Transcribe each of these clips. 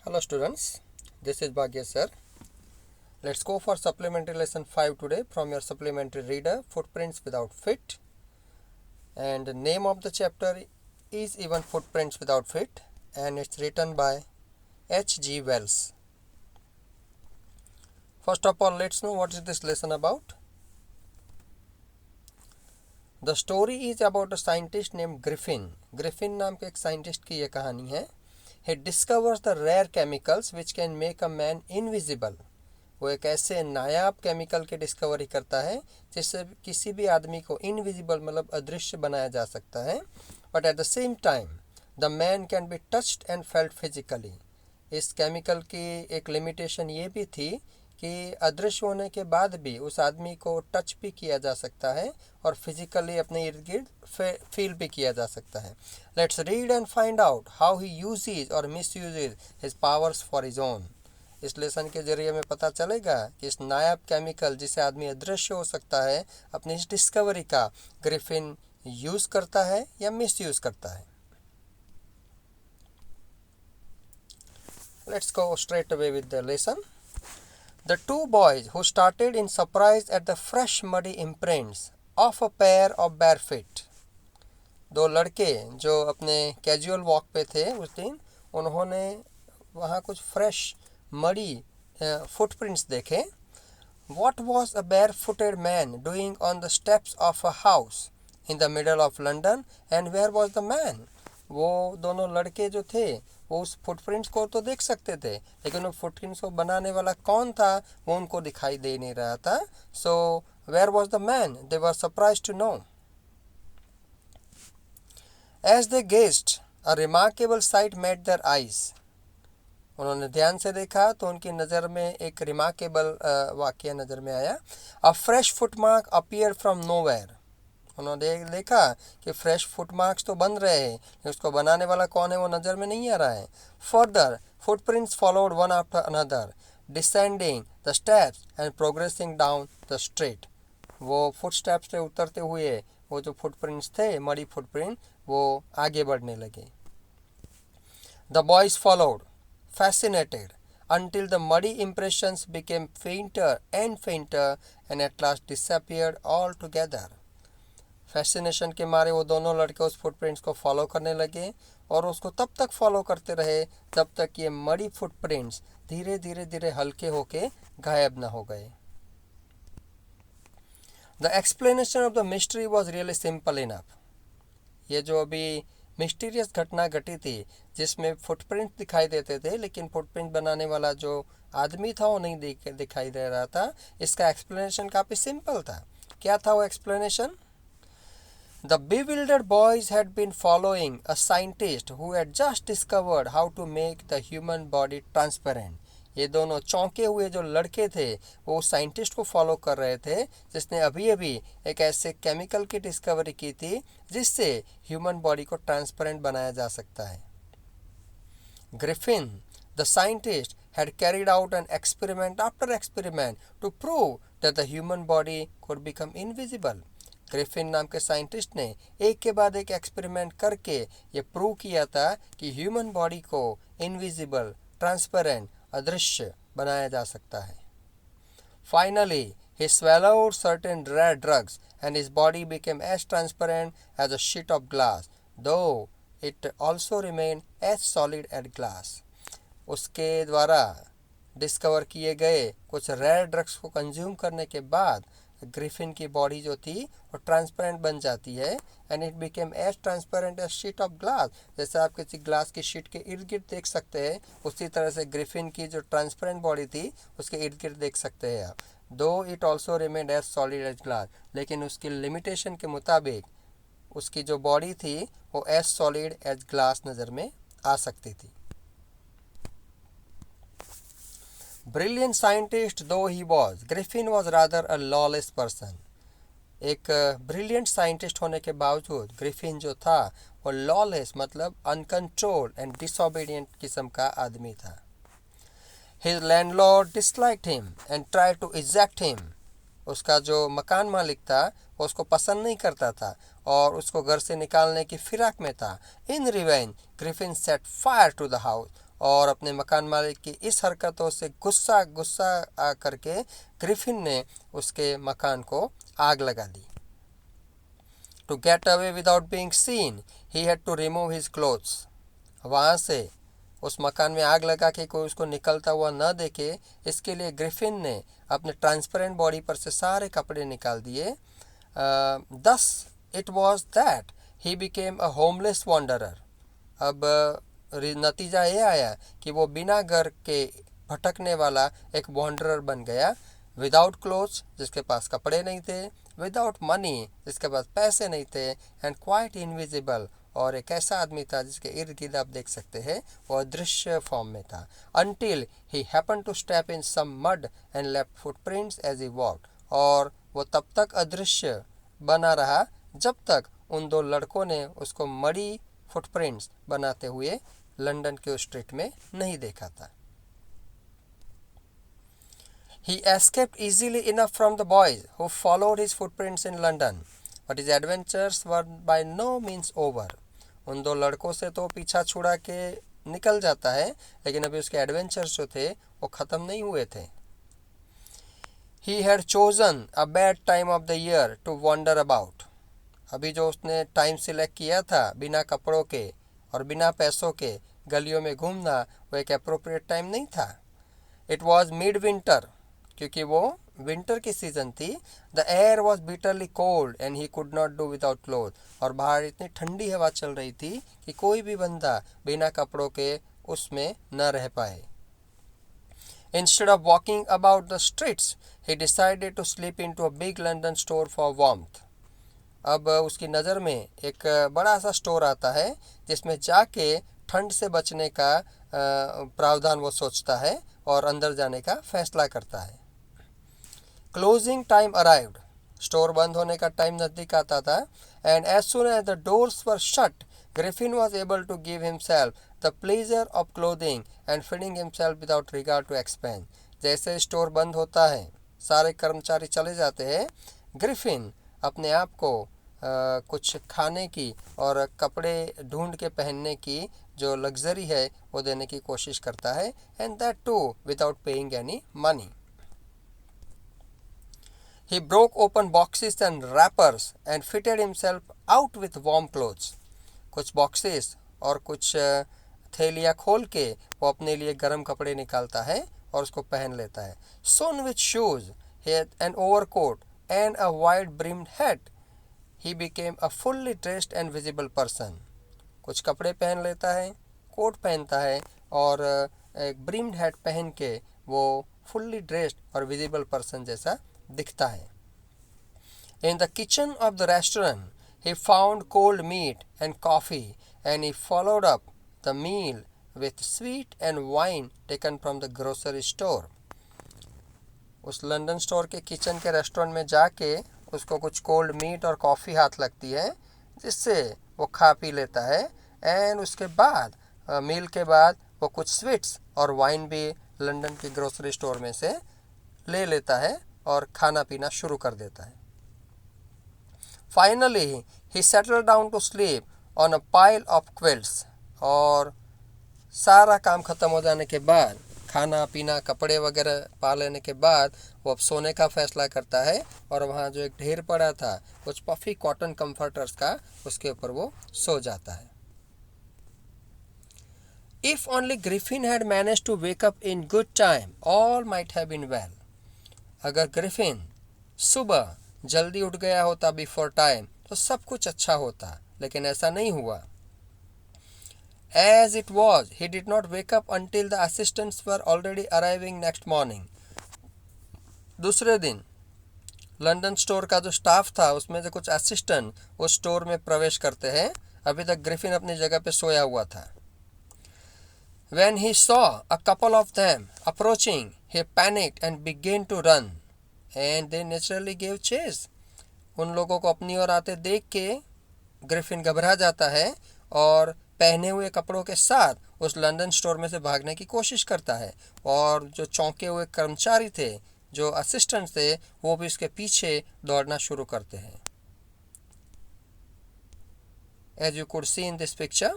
Hello students, this is Bhagya sir. Let's go for supplementary lesson 5 today from your supplementary reader Footprints Without Feet, and the name of the chapter is even Footprints Without Feet, and it's written by H.G. Wells. First of all, let's know what is this lesson about. The story is about a scientist named Griffin. Griffin नाम के एक scientist की ये कहानी है. He discovers the rare chemicals which can make a man invisible. वो एक ऐसे नायाब केमिकल की डिस्कवरी करता है जिससे किसी भी आदमी को इनविजिबल मतलब अदृश्य बनाया जा सकता है. But at the same time the man can be touched and felt physically. इस केमिकल की एक लिमिटेशन ये भी थी कि अदृश्य होने के बाद भी उस आदमी को टच भी किया जा सकता है और फिजिकली अपने इर्द गिर्द फील भी किया जा सकता है. Let's read and find out how he uses और misuses his powers for his own. इस लेसन के जरिए हमें पता चलेगा कि इस नायाब केमिकल जिसे आदमी अदृश्य हो सकता है अपनी इस डिस्कवरी का ग्रिफिन यूज़ करता है या मिस यूज़ करता है. Let's go straight away with the lesson. The two boys who started in surprise at the fresh muddy imprints of a pair of bare feet. दो लड़के जो अपने कैजुअल वॉक पे थे उस दिन, उन्होंने वहाँ कुछ फ्रेश मडी फुटप्रिंट्स देखे. What was a barefooted man doing on the steps of a house in the middle of London, and where was the man? वो दोनों लड़के जो थे वो उस फुटप्रिंट्स को तो देख सकते थे, लेकिन वो फुटप्रिंट्स को बनाने वाला कौन था वो उनको दिखाई दे नहीं रहा था. So where was the man? They were surprise to know. As they gazed a remarkable sight met their eyes. उन्होंने ध्यान से देखा तो उनकी नज़र में एक रिमार्केबल वाकया नज़र में आया. अ fresh footmark appear from nowhere. उन्होंने देखा कि फ्रेश फुटमार्क्स तो बन रहे हैं, लेकिन उसको बनाने वाला कौन है वो नज़र में नहीं आ रहा है. Further footprints followed one after another descending the steps and progressing down the street. वो फुट स्टेप्स से उतरते हुए वो जो फुटप्रिंट्स थे मडी फुटप्रिंट वो आगे बढ़ने लगे. The boys followed fascinated until the muddy impressions became fainter and fainter and at last disappeared altogether. Fascination के मारे वो दोनों लड़के उस फुटप्रिंट्स को फॉलो करने लगे और उसको तब तक फॉलो करते रहे जब तक ये मडी फुटप्रिंट्स धीरे धीरे धीरे हल्के होके गायब न हो गए. The explanation of the mystery was really simple enough. ये जो अभी मिस्टीरियस घटना घटी थी जिसमें फुटप्रिंट दिखाई देते थे लेकिन फुटप्रिंट बनाने वाला जो आदमी था वो नहीं दिखाई दे रहा था, इसका एक्सप्लेनेशन काफ़ी सिंपल था. क्या था वो explanation? The bewildered boys had been following a scientist who had just discovered how to make the human body transparent. ये दोनों चौंके हुए जो लड़के थे वो साइंटिस्ट को फॉलो कर रहे थे जिसने अभी अभी एक ऐसे केमिकल की डिस्कवरी की थी जिससे ह्यूमन बॉडी को ट्रांसपेरेंट बनाया जा सकता है. Griffin, the scientist, had carried out an experiment after experiment to prove that the human body could become invisible. Griffin नाम के साइंटिस्ट ने एक के बाद एक एक्सपेरिमेंट करके ये प्रूव किया था कि ह्यूमन बॉडी को इनविजिबल, ट्रांसपेरेंट, अदृश्य बनाया जा सकता है. Finally he swallowed certain rare drugs and his body became as transparent as a sheet of glass, though it also remained as solid as glass. उसके द्वारा डिस्कवर किए गए कुछ रेयर ड्रग्स को कंज्यूम करने के बाद ग्रिफिन की बॉडी जो थी वो ट्रांसपेरेंट बन जाती है and it became as transparent as sheet of glass. जैसे आप किसी ग्लास की शीट के इर्द गिर्द देख सकते हैं उसी तरह से ग्रिफिन की जो ट्रांसपेरेंट बॉडी थी उसके इर्द गिर्द देख सकते हैं आप. Though it also remained as solid as glass, लेकिन उसकी लिमिटेशन के मुताबिक उसकी जो बॉडी थी वो एज सॉलिड एज ग्लास नज़र में आ सकती थी. Brilliant scientist though he was, Griffin was rather a lawless person. एक ब्रिलियंट साइंटिस्ट होने के बावजूद ग्रिफिन जो था वो लॉलेस मतलब अनकंट्रोल्ड एंड डिसोबीडियंट किस्म का आदमी था. His landlord disliked him and tried to eject him. उसका जो मकान मालिक था वो उसको पसंद नहीं करता था और उसको घर से निकालने की फिराक में था. In revenge Griffin set fire to the house. और अपने मकान मालिक की इस हरकतों से गुस्सा आ करके ग्रिफिन ने उसके मकान को आग लगा दी। To get away without being seen, he had to remove his clothes. वहाँ से उस मकान में आग लगा के कोई उसको निकलता हुआ न देखे, इसके लिए ग्रिफिन ने अपने ट्रांसपेरेंट बॉडी पर से सारे कपड़े निकाल दिए। Thus it was that he became a homeless wanderer. अब नतीजा ये आया कि वो बिना घर के भटकने वाला एक वॉन्डरर बन गया। विदाउट क्लोथ्स, जिसके पास कपड़े नहीं थे, विदाउट मनी, जिसके पास पैसे नहीं थे, एंड क्वाइट इनविजिबल, और एक ऐसा आदमी था जिसके इर्द गिर्द आप देख सकते हैं वो अदृश्य फॉर्म में था। Until he happen to step in some mud and left footprints as he walked, और वो तब तक अदृश्य बना रहा जब तक उन दो लड़कों ने उसको मड़ी फुटप्रिंट्स बनाते हुए लंदन के उस स्ट्रीट में नहीं देखा था। He escaped easily enough from the boys who followed his footprints in London, but his adventures were by no means over. उन दो लड़कों से तो पीछा छुड़ा के निकल जाता है, लेकिन अभी उसके एडवेंचर्स जो थे वो ख़त्म नहीं हुए थे। He had chosen a bad time of the year to wander about. अभी जो उसने टाइम सिलेक्ट किया था बिना कपड़ों के और बिना पैसों के गलियों में घूमना, वो एक अप्रोप्रिएट टाइम नहीं था। इट वॉज मिड विंटर, क्योंकि वो विंटर की सीज़न थी। The air was bitterly cold and he could not do without cloth, और बाहर इतनी ठंडी हवा चल रही थी कि कोई भी बंदा बिना कपड़ों के उसमें न रह पाए। Instead of walking about the streets, he decided to slip into a big London store for warmth. अब उसकी नज़र में एक बड़ा सा स्टोर आता है जिसमें जाके ठंड से बचने का प्रावधान वो सोचता है और अंदर जाने का फैसला करता है। क्लोजिंग टाइम अराइव्ड, स्टोर बंद होने का टाइम नज़दीक आता था। And as soon as the doors were shut, Griffin was able to give himself the pleasure of clothing and feeding himself without regard to expense. जैसे स्टोर बंद होता है, सारे कर्मचारी चले जाते हैं, ग्रिफिन अपने आप को कुछ खाने की और कपड़े ढूंढ के पहनने की जो लग्जरी है वो देने की कोशिश करता है, and that too without paying any money. He broke open boxes and wrappers and fitted himself out with warm clothes. कुछ बॉक्सेस और कुछ थैलियाँ खोल के वो अपने लिए गर्म कपड़े निकालता है और उसको पहन लेता है। Soon with shoes, an overcoat and a wide brimmed hat, he became a fully dressed and visible person. कुछ कपड़े पहन लेता है, कोट पहनता है और एक ब्रिम्ड हैट पहन के वो फुल्ली ड्रेस्ड और विजिबल पर्सन जैसा दिखता है। In the kitchen of the restaurant, he found cold meat and coffee, and he followed up the meal with sweet and wine taken from the grocery store. उस London store के kitchen के restaurant में जाके उसको कुछ cold meet और coffee हाथ लगती है, जिससे वो खा पी लेता है। एंड उसके बाद मील के बाद वो कुछ स्वीट्स और वाइन भी लंदन की ग्रोसरी स्टोर में से ले लेता है और खाना पीना शुरू कर देता है। Finally he settle down to sleep on a pile of quilts, और सारा काम ख़त्म हो जाने के बाद, खाना पीना कपड़े वगैरह पा लेने के बाद वो अब सोने का फैसला करता है, और वहाँ जो एक ढेर पड़ा था कुछ पफ़ी कॉटन कंफर्टर्स का, उसके ऊपर वो सो जाता है। If only Griffin had managed to wake up in good time, all might have been well. अगर ग्रिफिन सुबह जल्दी उठ गया होता बिफोर टाइम तो सब कुछ अच्छा होता, लेकिन ऐसा नहीं हुआ। As it was, he did not wake up until the assistants were already arriving next morning. दूसरे दिन लंदन स्टोर का जो स्टाफ था उसमें से कुछ असिस्टेंट उस स्टोर में प्रवेश करते हैं। अभी तक ग्रिफिन अपनी जगह पे सोया हुआ था। When he saw a couple of them approaching, he panicked and began to run, and they naturally gave chase. उन लोगों को अपनी ओर आते देख के ग्रिफिन घबरा जाता है और पहने हुए कपड़ों के साथ उस लंदन स्टोर में से भागने की कोशिश करता है, और जो चौंके हुए कर्मचारी थे, जो असिस्टेंट थे, वो भी उसके पीछे दौड़ना शुरू करते हैं। As you could see in this picture,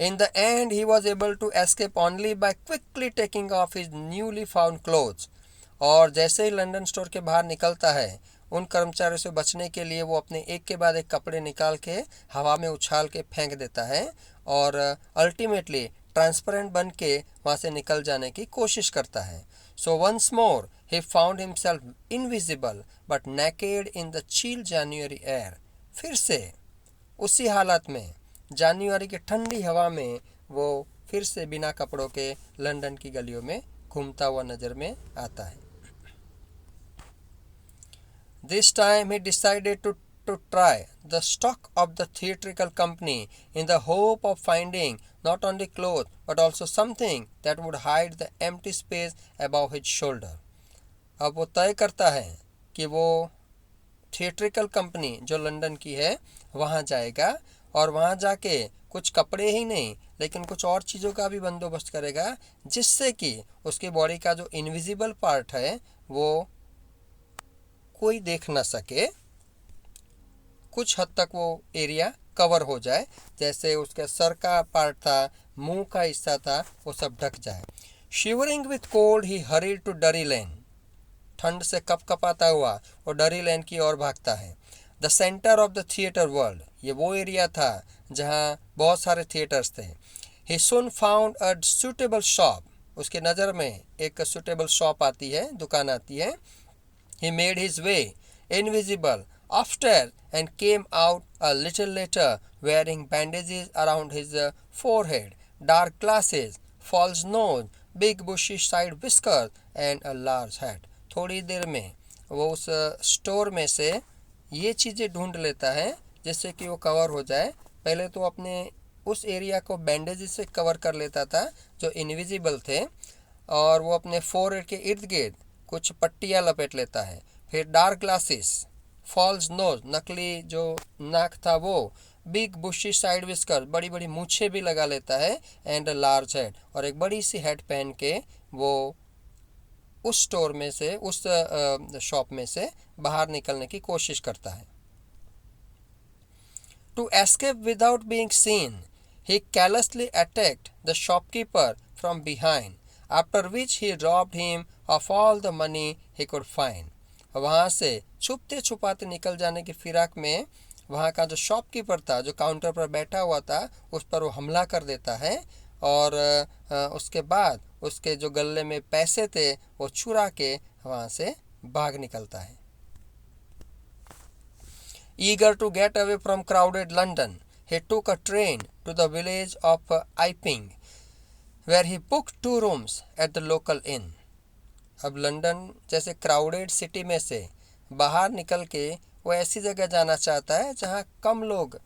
In the end, he was able to escape only by quickly taking off his newly found clothes. और जैसे ही लंदन स्टोर के बाहर निकलता है, उन कर्मचारियों से बचने के लिए वो अपने एक के बाद एक कपड़े निकाल के हवा में उछाल के फेंक देता है और अल्टीमेटली ट्रांसपेरेंट बन के वहाँ से निकल जाने की कोशिश करता है. So once more he found himself invisible but naked in the chill January air. फिर से उसी हालत में जनवरी की ठंडी हवा में वो फिर से बिना कपड़ों के लंदन की गलियों में घूमता हुआ नजर में आता है. This time he decided to try the stock of the theatrical company in the hope of finding not only clothes but also something that would hide the empty space above his shoulder. अब वो तय करता है कि वो theatrical company जो London की है वहाँ जाएगा और वहाँ जाके कुछ कपड़े ही नहीं लेकिन कुछ और चीज़ों का भी बंदोबस्त करेगा जिससे कि उसकी बॉडी का जो इनविजिबल पार्ट है वो कोई देख ना सके, कुछ हद तक वो एरिया कवर हो जाए. जैसे उसके सर का पार्ट था, मुंह का हिस्सा था, वो सब ढक जाए. Shivering with cold he hurried to Drury Lane. ठंड से कपकपाता हुआ वो डरी लेन की ओर भागता है. The centre of the theatre world, ये वो एरिया था जहाँ बहुत सारे थिएटर्स थे. ही सून फाउंड अ सूटेबल शॉप. उसके नज़र में एक सूटेबल शॉप आती है, दुकान आती है. He made his way, invisible, upstairs and came out a little later wearing bandages around his forehead, dark glasses, false nose, big bushy side whiskers and a large hat. थोड़ी देर में वो उस store में से ये चीज़ें ढूंढ लेता है जिससे कि वो कवर हो जाए. पहले तो अपने उस एरिया को बैंडेज से कवर कर लेता था जो इनविजिबल थे और वो अपने फोरहेड के इर्द गिर्द कुछ पट्टियाँ लपेट लेता है. फिर डार्क ग्लासेस, फॉल्स नोज, नकली जो नाक था वो, बिग बुशी साइड विस्कर, बड़ी बड़ी मूछें भी लगा लेता है एंड अ लार्ज हेड, और एक बड़ी सी हेड पहन के वो उस स्टोर में से, उस शॉप में से बाहर निकलने की कोशिश करता है. To escape without being seen he carelessly attacked the shopkeeper from behind, after which he robbed him of all the money he could find. वहाँ से छुपते छुपाते निकल जाने की फिराक में वहाँ का जो शॉपकीपर था, जो काउंटर पर बैठा हुआ था, उस पर वो हमला कर देता है और उसके बाद उसके जो गले में पैसे थे वो चुरा के वहाँ से भाग निकलता है. Eager to get away from crowded London, he took a train to the village of Iping, where he booked 2 rooms at the local inn. अब लंदन जैसे क्राउडेड सिटी में से बाहर निकल के वो ऐसी जगह जाना चाहता है जहाँ कम लोग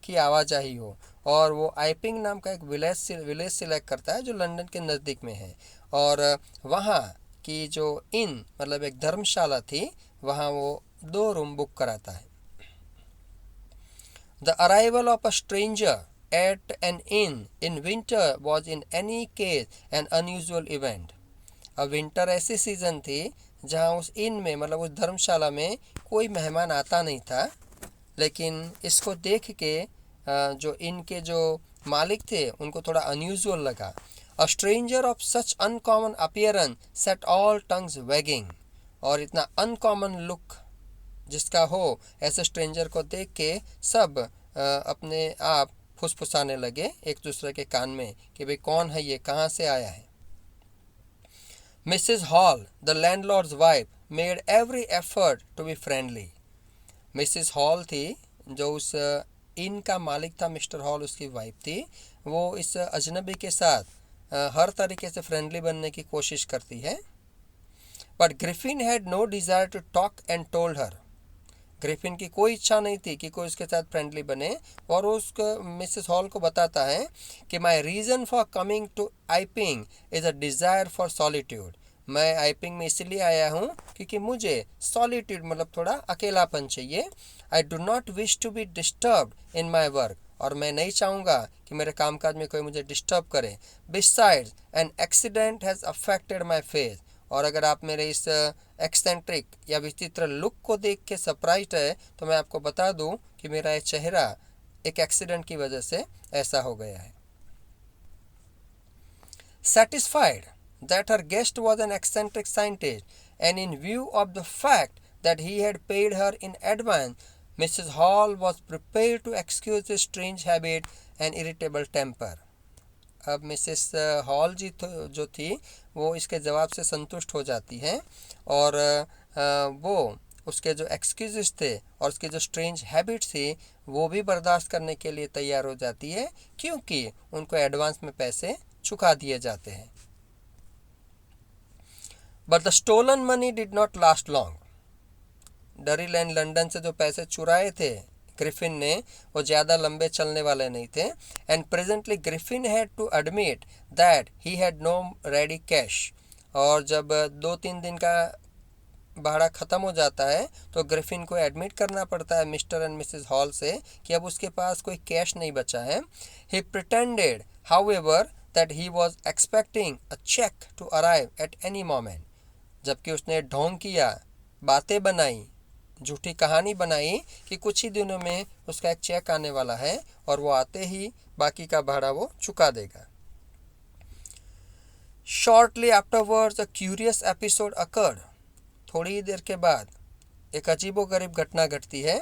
की आवाजाही हो, और वो आइपिंग नाम का एक विलेज सिलेक्ट करता है जो लंदन के नज़दीक में है. और वहाँ की जो इन मतलब एक धर्मशाला थी, वहाँ वो 2 रूम बुक कराता है. The arrival of a stranger at an inn in winter was in any case an unusual event. अब विंटर ऐसी सीज़न थी जहाँ उस इन में मतलब उस धर्मशाला में कोई मेहमान आता नहीं था, लेकिन इसको देख के जो इन के जो मालिक थे उनको थोड़ा अनयूजुअल लगा. A stranger of such uncommon appearance set all tongues wagging. और इतना अनकॉमन लुक जिसका हो, ऐसे स्ट्रेंजर को देख के सब अपने आप फुसफुसाने लगे एक दूसरे के कान में कि भाई कौन है ये, कहाँ से आया है. Mrs Hall, the landlord's wife, made every effort to be friendly. Mrs Hall थी जो उस इन का मालिक था, मिस्टर हॉल उसकी वाइफ थी. वो इस अजनबी के साथ हर तरीके से फ्रेंडली बनने की कोशिश करती है. But Griffin had no desire to talk and told her. Griffin की कोई इच्छा नहीं थी कि कोई उसके साथ फ्रेंडली बने, और उसको मिसेस हॉल को बताता है कि my reason for coming to Iping is a desire for solitude. मैं आइपिंग में इसलिए आया हूँ क्योंकि मुझे सॉलिट्यूड मतलब थोड़ा अकेलापन चाहिए. I do not wish to be disturbed in my work, और मैं नहीं चाहूँगा कि मेरे कामकाज में कोई मुझे डिस्टर्ब करे. Besides an accident has affected my face. और अगर आप मेरे इस एक्सेंट्रिक या विचित्र लुक को देख के सरप्राइज्ड है तो मैं आपको बता दूं कि मेरा ये चेहरा एक एक्सीडेंट की वजह से ऐसा हो गया है. Satisfied that her guest was an eccentric scientist, and in view of the fact that he had paid her in advance, Mrs. Hall was prepared to excuse his strange habit and irritable temper. अब Mrs hall जी जो थी वो इसके जवाब से संतुष्ट हो जाती हैं और वो उसके जो एक्सक्यूज़ थे और उसके जो स्ट्रेंज हैबिट थी वो भी बर्दाश्त करने के लिए तैयार हो जाती है क्योंकि उनको एडवांस में पैसे चुका दिए जाते हैं. But the stolen money did not last long. Drury Lane London से जो पैसे चुराए थे ग्रिफिन ने वो ज़्यादा लंबे चलने वाले नहीं थे. And presently Griffin had to admit that he had no ready cash. और जब 2-3 दिन का भाड़ा ख़त्म हो जाता है तो ग्रिफिन को एडमिट करना पड़ता है मिस्टर एंड मिसेस हॉल से कि अब उसके पास कोई कैश नहीं बचा है. He pretended however that he was expecting a cheque to arrive at any moment. जबकि उसने ढोंग किया, बातें बनाई, झूठी कहानी बनाई कि कुछ ही दिनों में उसका एक चेक आने वाला है और वो आते ही बाकी का भाड़ा वो चुका देगा. Shortly afterwards a curious episode occurred. थोड़ी ही देर के बाद एक अजीबोगरीब घटना घटती है.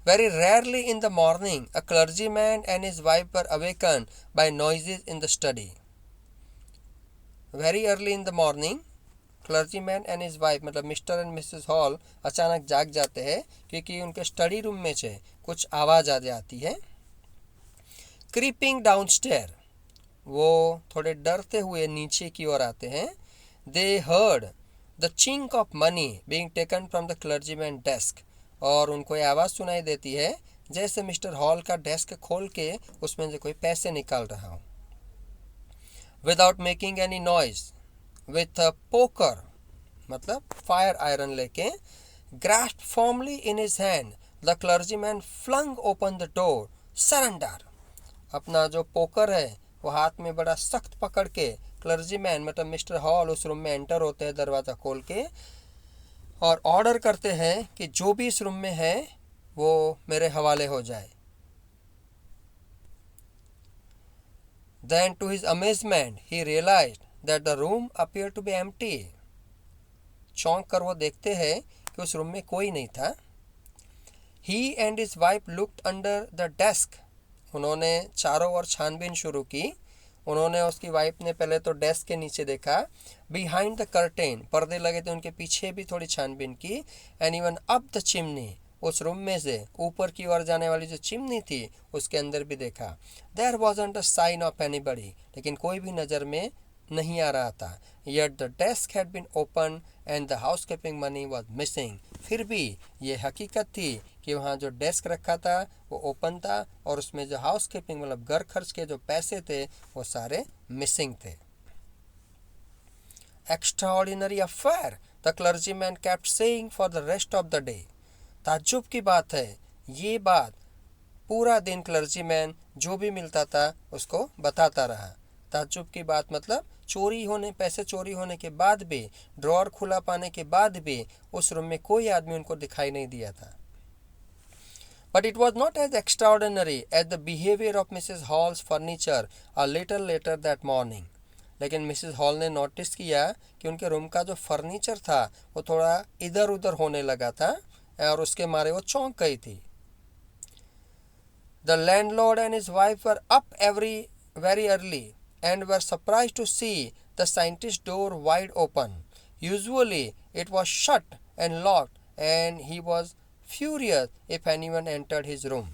Very rarely in the morning a clergyman and his wife were awaken by noises in the study. Very early in the morning clergyman and his wife मतलब Mr and Mrs Hall अचानक जाग जाते हैं क्योंकि उनके स्टडी रूम में से कुछ आवाज़ आ जाती है. Creeping down stair. वो थोड़े डरते हुए नीचे की ओर आते हैं. They heard the chink of money being taken from the clergyman desk. और उनको ये आवाज़ सुनाई देती है जैसे मिस्टर हॉल का डेस्क खोल के उसमें से कोई पैसे निकाल रहा हो. Without making any noise with a poker मतलब फायर आयरन लेके grasped firmly in his hand, the clergyman flung open the door. Surrender. अपना जो पोकर है वो हाथ में बड़ा सख्त पकड़ के क्लर्जीमैन मतलब मिस्टर हॉल उस रूम में एंटर होते हैं दरवाज़ा खोल के और ऑर्डर करते हैं कि जो भी इस रूम में है वो मेरे हवाले हो जाए. Then to his amazement he realized that the room appeared to be empty. चौंक कर वो देखते हैं कि उस रूम में कोई नहीं था. He and his wife looked under the desk. उन्होंने चारों ओर छानबीन शुरू की. उन्होंने उसकी वाइफ ने पहले तो डेस्क के नीचे देखा. Behind the curtain पर्दे लगे थे उनके पीछे भी थोड़ी छानबीन की. And even up the chimney उस रूम में से ऊपर की ओर जाने वाली जो चिमनी थी उसके अंदर भी देखा. There wasn't a sign of anybody. लेकिन कोई भी नज़र में नहीं आ रहा था. Yet the desk had been open and the housekeeping money was missing. फिर भी ये हकीकत थी कि वहाँ जो डेस्क रखा था वो ओपन था और उसमें जो हाउसकीपिंग मतलब घर खर्च के जो पैसे थे वो सारे मिसिंग थे. Extraordinary affair, the clergyman kept saying for the rest of the day. ताज्जुब की बात है. ये बात पूरा दिन क्लर्जीमैन जो भी मिलता था उसको बताता रहा. ताज्जुब की बात मतलब पैसे चोरी होने के बाद भी ड्रॉअर खुला पाने के बाद भी उस रूम में कोई आदमी उनको दिखाई नहीं दिया था. But it was not as extraordinary as the behavior of Mrs. Hall's furniture a little later that morning. लेकिन मिसेस हॉल ने नोटिस किया कि उनके रूम का जो फर्नीचर था वो थोड़ा इधर उधर होने लगा था और उसके मारे वो चौंक गई थी. The landlord and his wife were up very early and were surprised to see the scientist's door wide open. Usually it was shut and locked and he was furious if anyone entered his room.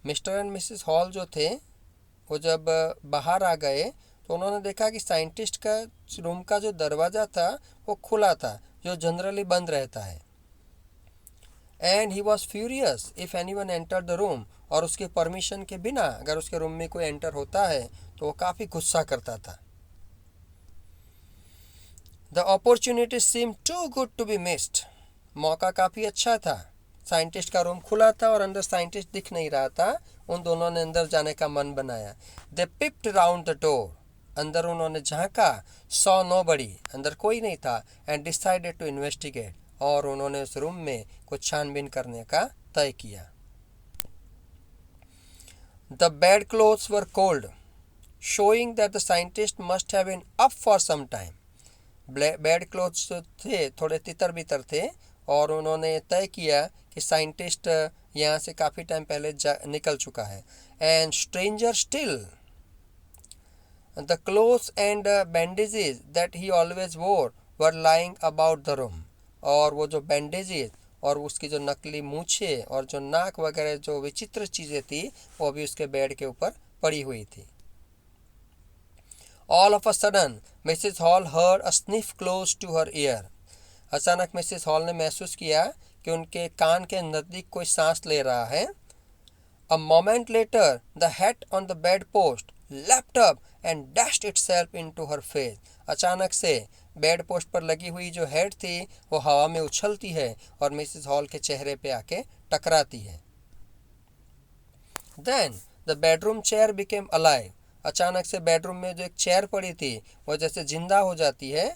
Mister and Mrs hall जो थे वो जब बाहर आ गए तो उन्होंने देखा कि साइंटिस्ट का रूम का जो दरवाज़ा था वो खुला था जो जनरली बंद रहता है. And he was furious if anyone enter the room. और उसके परमिशन के बिना अगर उसके रूम में कोई एंटर होता है तो वो काफ़ी गुस्सा करता था. The opportunity seem too good to be missed. मौका काफ़ी अच्छा था. साइंटिस्ट का रूम खुला था और अंदर साइंटिस्ट दिख नहीं रहा था. उन दोनों ने अंदर जाने का मन बनाया. They peeped round the door. अंदर उन्होंने झांका. Saw nobody. अंदर कोई नहीं था. And decided to investigate. और उन्होंने उस रूम में कुछ छानबीन करने का तय किया. The bed clothes were cold. showing that the scientist must have been up for some time. Bed clothes जो थे थोड़े तितर बितर थे और उन्होंने तय किया कि साइंटिस्ट यहाँ से काफ़ी टाइम पहले निकल चुका है. And stranger still the clothes and bandages that he always wore were lying about the room. और वो जो बैंडेजेस और उसकी जो नकली मूछे और जो नाक वगैरह जो विचित्र चीज़ें थी वो भी उसके बेड के ऊपर पड़ी हुई थी. All of a sudden, Mrs. Hall heard a sniff close to her ear. अचानक मिसेस हॉल ने महसूस किया कि उनके कान के नज़दीक कोई सांस ले रहा है. A moment later, the hat on the bedpost leapt up and dashed itself into her face. अचानक से बेड पोस्ट पर लगी हुई जो हेड थी वो हवा में उछलती है और मिसेस हॉल के चेहरे पे आके टकराती है. Then the bedroom chair became alive. अचानक से बेडरूम में जो एक चेयर पड़ी थी वो जैसे जिंदा हो जाती है.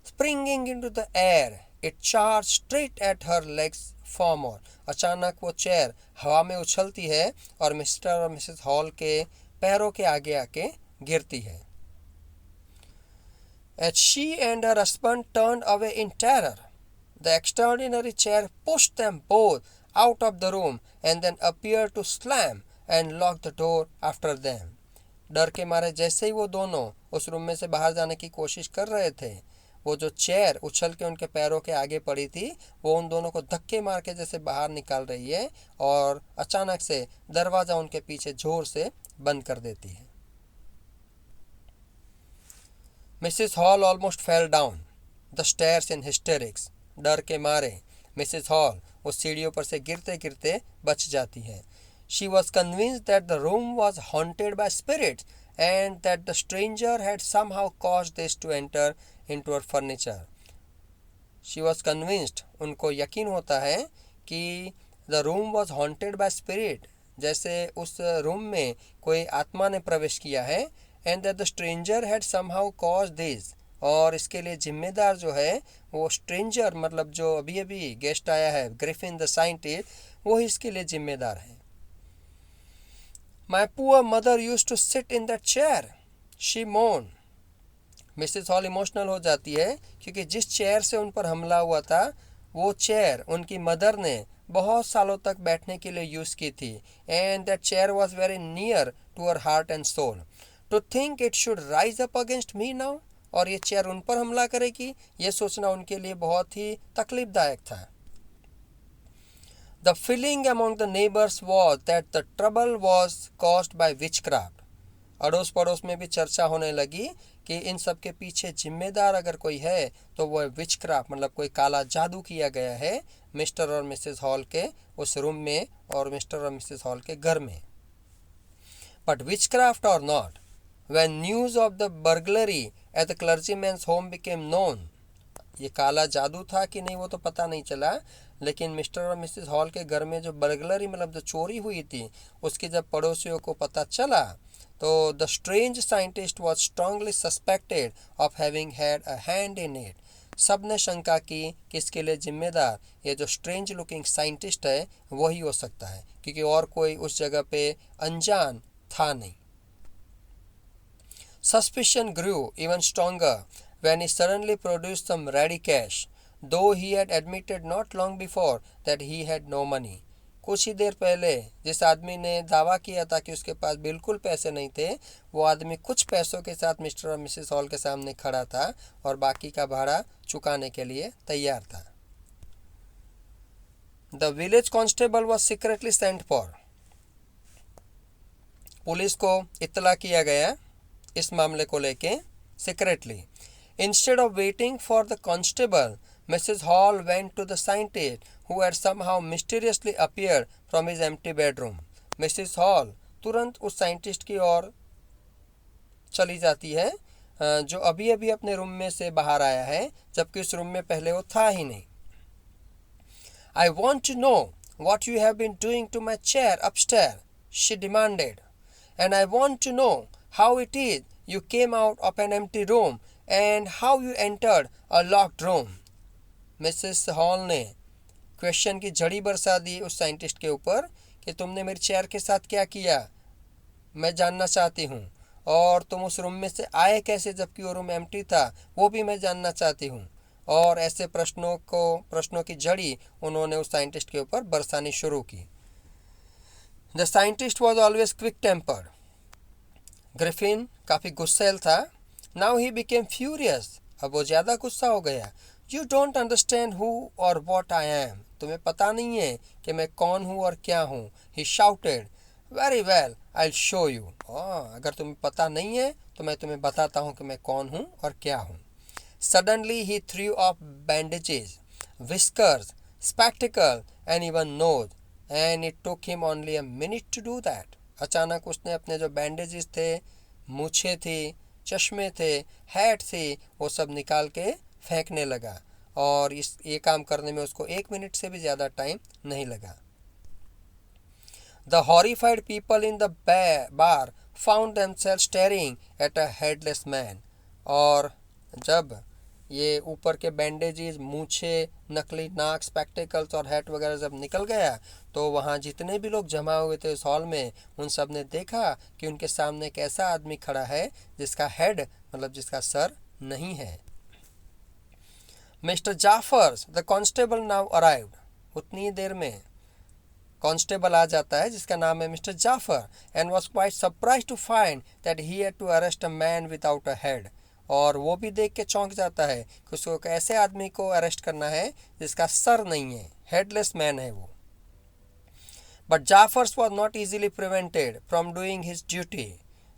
Springing into the air it charge straight at her legs for more. अचानक वो चेयर हवा में उछलती है और मिस्टर और मिसेस हॉल के पैरों के आगे आके गिरती है. As she and her husband turned away in terror, the extraordinary chair pushed them both out of the room and then appeared to slam and lock the door after them. डर के मारे जैसे ही वो दोनों उस रूम में से बाहर जाने की कोशिश कर रहे थे, वो जो चेयर उछल के उनके पैरों के आगे पड़ी थी वो उन दोनों को धक्के मार के जैसे बाहर निकाल रही है और अचानक से दरवाज़ा उनके पीछे जोर से बंद कर देती है. Mrs hall almost fell down the stairs in hysterics. डर के मारे मिसेस हॉल उस सीढ़ियों पर से गिरते गिरते बच जाती है. She was convinced that the room was haunted by spirits and that the stranger had somehow caused this to enter into her furniture. She was convinced, उनको यकीन होता है कि the room was haunted by spirit, जैसे उस room में कोई आत्मा ने प्रवेश किया है, and that the stranger had somehow caused this, और इसके लिए जिम्मेदार जो है वो स्ट्रेंजर मतलब जो अभी अभी गेस्ट आया है ग्रिफिन द साइंटिस्ट, वो ही इसके लिए जिम्मेदार है. My poor mother used to sit in that chair, she moaned. Mrs hall emotional हो जाती है क्योंकि जिस चेयर से उन पर हमला हुआ था वो चेयर उनकी मदर ने बहुत सालों तक बैठने के लिए यूज़ की थी. And that chair was very near to her heart and soul. To think it should rise up against me now, और ये चेयर उन पर हमला करेगी ये सोचना उनके लिए बहुत ही तकलीफदायक था. The feeling among the neighbors was that the trouble was caused by witchcraft. अड़ोस पड़ोस में भी चर्चा होने लगी कि इन सब के पीछे जिम्मेदार अगर कोई है तो वो विचक्राफ्ट मतलब कोई काला जादू किया गया है मिस्टर और मिसेस हॉल के उस रूम में और मिस्टर और मिसेस हॉल के घर में. But witchcraft or not, when news of the burglary at the clergyman's home became known, ये काला जादू था कि नहीं वो तो पता नहीं चला, लेकिन मिस्टर और मिसेस हॉल के घर में जो बर्गलरी मतलब जो चोरी हुई थी उसकी जब पड़ोसियों को पता चला तो the strange scientist was strongly suspected of having had a hand in it. सब ने शंका की कि इसके लिए जिम्मेदार ये जो स्ट्रेंज लुकिंग साइंटिस्ट है वही हो सकता है क्योंकि और कोई उस जगह पे अनजान था नहीं. Suspicion grew even stronger when he suddenly produced some ready cash, though he had admitted not long before that he had no money. कुछ ही देर पहले जिस आदमी ने दावा किया था कि उसके पास बिल्कुल पैसे नहीं थे वो आदमी कुछ पैसों के साथ मिस्टर और मिसेस हॉल के सामने खड़ा था और बाकी का भाड़ा चुकाने के लिए तैयार था. The village constable was secretly sent for. Police को इत्तला किया गया इस मामले को लेके secretly. Instead of waiting for the constable, Mrs. Hall went to the scientist who had somehow mysteriously appeared from his empty bedroom. Mrs. Hall तुरंत उस scientist की ओर चली जाती है जो अभी अभी अपने रूम में से बाहर आया है जबकि उस रूम में पहले वो था ही नहीं. I want to know what you have been doing to my chair upstairs, she demanded. And I want to know how it is you came out of an empty room and how you entered a locked room. Mrs hall ने question की झड़ी बरसा दी उस scientist के ऊपर कि तुमने मेरी चेयर के साथ क्या किया, मैं जानना चाहती हूँ. और तुम उस रूम में से आए कैसे जबकि वो रूम एम्प्टी था, वो भी मैं जानना चाहती हूँ। और ऐसे प्रश्नों की झड़ी उन्होंने उस साइंटिस्ट के ऊपर बरसानी शुरू की। The scientist was always quick tempered. Griffin काफ़ी गुस्सैल था। नाउ ही बिकेम फ्यूरियस, अब वो ज़्यादा गुस्सा हो गया। यू डोंट अंडरस्टैंड हु और वॉट आई एम, तुम्हें पता नहीं है कि मैं कौन हूँ और क्या हूँ। He shouted, very well I show you. अगर तुम्हें पता नहीं है तो मैं तुम्हें बताता हूँ कि मैं कौन हूँ और क्या हूँ। Suddenly he through of bandages, whiskers, spectacle and even nose, and it took him only a minute to do that. अचानक उसने अपने जो बैंडेजेस थे, मूछें थी, चश्मे थे, हैट थी, वो सब निकाल के फेंकने लगा और ये काम करने में उसको 1 मिनट से भी ज़्यादा टाइम नहीं लगा। The horrified people in the bar found themselves staring at a headless man. और जब ये ऊपर के बैंडेजेस, मूछे, नकली नाक, स्पेक्टिकल्स और हैट वगैरह जब निकल गया तो वहाँ जितने भी लोग जमा हुए थे उस हॉल में, उन सब ने देखा कि उनके सामने एक ऐसा आदमी खड़ा है जिसका हेड मतलब जिसका सर नहीं है। Mister Jaffers the constable now arrived. उतनी ही देर में कांस्टेबल आ जाता है जिसका नाम है Mr Jaffers, and was quite surprise to find that he had to arrest a man without a head. और वो भी देख के चौंक जाता है कि उसको एक ऐसे आदमी को अरेस्ट करना है जिसका सर नहीं है, हेडलेस मैन है वो। But Jaffers was not easily prevented from doing his duty.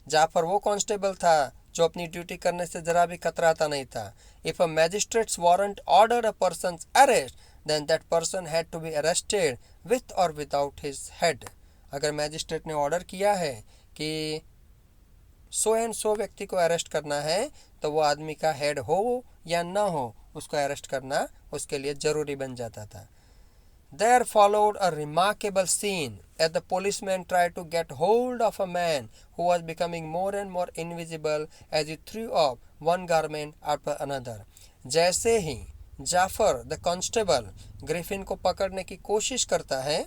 Jaffer वो कांस्टेबल था जो अपनी ड्यूटी करने से जरा भी कतराता नहीं था। If a magistrates warrant order a persons arrest then that person had to be arrested with or without his head. अगर मैजिस्ट्रेट ने ऑर्डर किया है कि सो एंड सो व्यक्ति को अरेस्ट करना है तो वो आदमी का हेड हो या ना हो, उसको अरेस्ट करना उसके लिए ज़रूरी बन जाता था। There followed a remarkable scene as the policeman tried to get hold of a man who was becoming more and more invisible as he threw off one garment after another. जैसे ही Jafar the constable Griffin को पकड़ने की कोशिश करता है,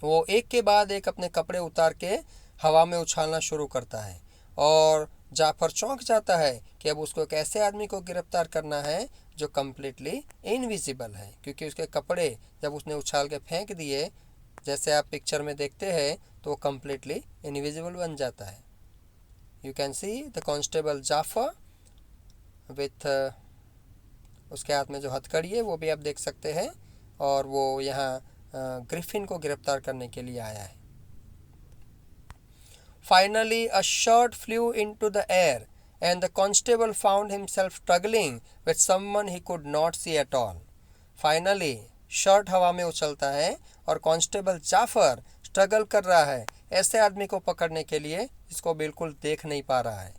वो एक के बाद एक अपने कपड़े उतार के हवा में उछालना शुरू करता है और जाफर चौंक जाता है कि अब उसको एक ऐसे आदमी को गिरफ्तार करना है जो कम्प्लीटली इनविजिबल है, क्योंकि उसके कपड़े जब उसने उछाल के फेंक दिए, जैसे आप पिक्चर में देखते हैं, तो वो कम्प्लीटली इनविजिबल बन जाता है। You can see the constable Jaffers with उसके हाथ में जो हथकड़ी है वो भी आप देख सकते हैं, और वो यहाँ ग्रिफिन को गिरफ्तार करने के लिए आया है। Finally a shirt flew into the air and the constable found himself struggling with someone he could not see at all. Finally shirt हवा में उछलता है और कांस्टेबल जाफर स्ट्रगल कर रहा है ऐसे आदमी को पकड़ने के लिए जिसको बिल्कुल देख नहीं पा रहा है।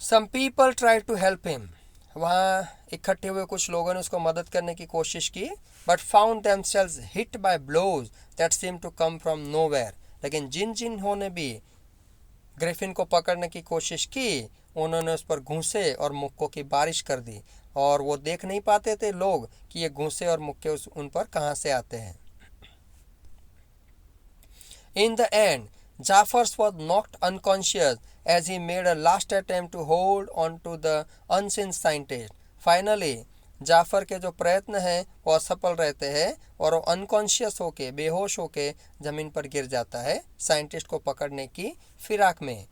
Some people try to help him. वहाँ इकट्ठे हुए कुछ लोगों ने उसको मदद करने की कोशिश की, but found themselves hit by blows that seem to come from nowhere. लेकिन जिन्होंने ने भी ग्रिफिन को पकड़ने की कोशिश की, उन्होंने उस पर घूंसे और मुक्कों की बारिश कर दी, और वो देख नहीं पाते थे लोग कि ये घूंसे और मुक्के उन पर कहाँ से आते हैं। In the end, Jaffers was knocked unconscious as he made a last attempt to hold on to the unseen scientist. Finally, Jafar के जो प्रयत्न हैं वो असफल रहते हैं और वो अनकॉन्शियस होके, बेहोश होके ज़मीन पर गिर जाता है साइंटिस्ट को पकड़ने की फिराक में।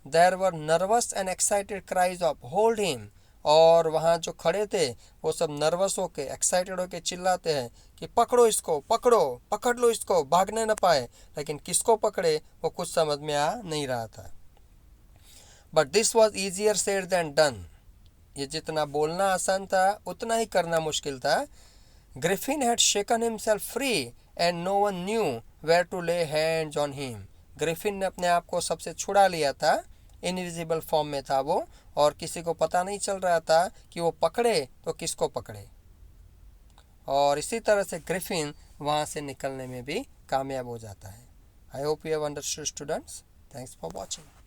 There were nervous and excited cries of hold him. और वहाँ जो खड़े थे वो सब नर्वस होके, एक्साइटेड होके चिल्लाते हैं कि पकड़ो इसको, पकड़ो, पकड़ लो इसको, भागने न पाए। लेकिन किसको पकड़े वो कुछ समझ में आ नहीं रहा था। But this was easier said than done. ये जितना बोलना आसान था उतना ही करना मुश्किल था। Griffin had shaken himself free and no one knew where to lay hands on him. Griffin ने अपने आप को सबसे छुड़ा लिया था, इनविजिबल फॉर्म में था वो, और किसी को पता नहीं चल रहा था कि वो पकड़े तो किसको पकड़े। और इसी तरह से ग्रिफिन वहाँ से निकलने में भी कामयाब हो जाता है। I hope you have understood students. Thanks for watching.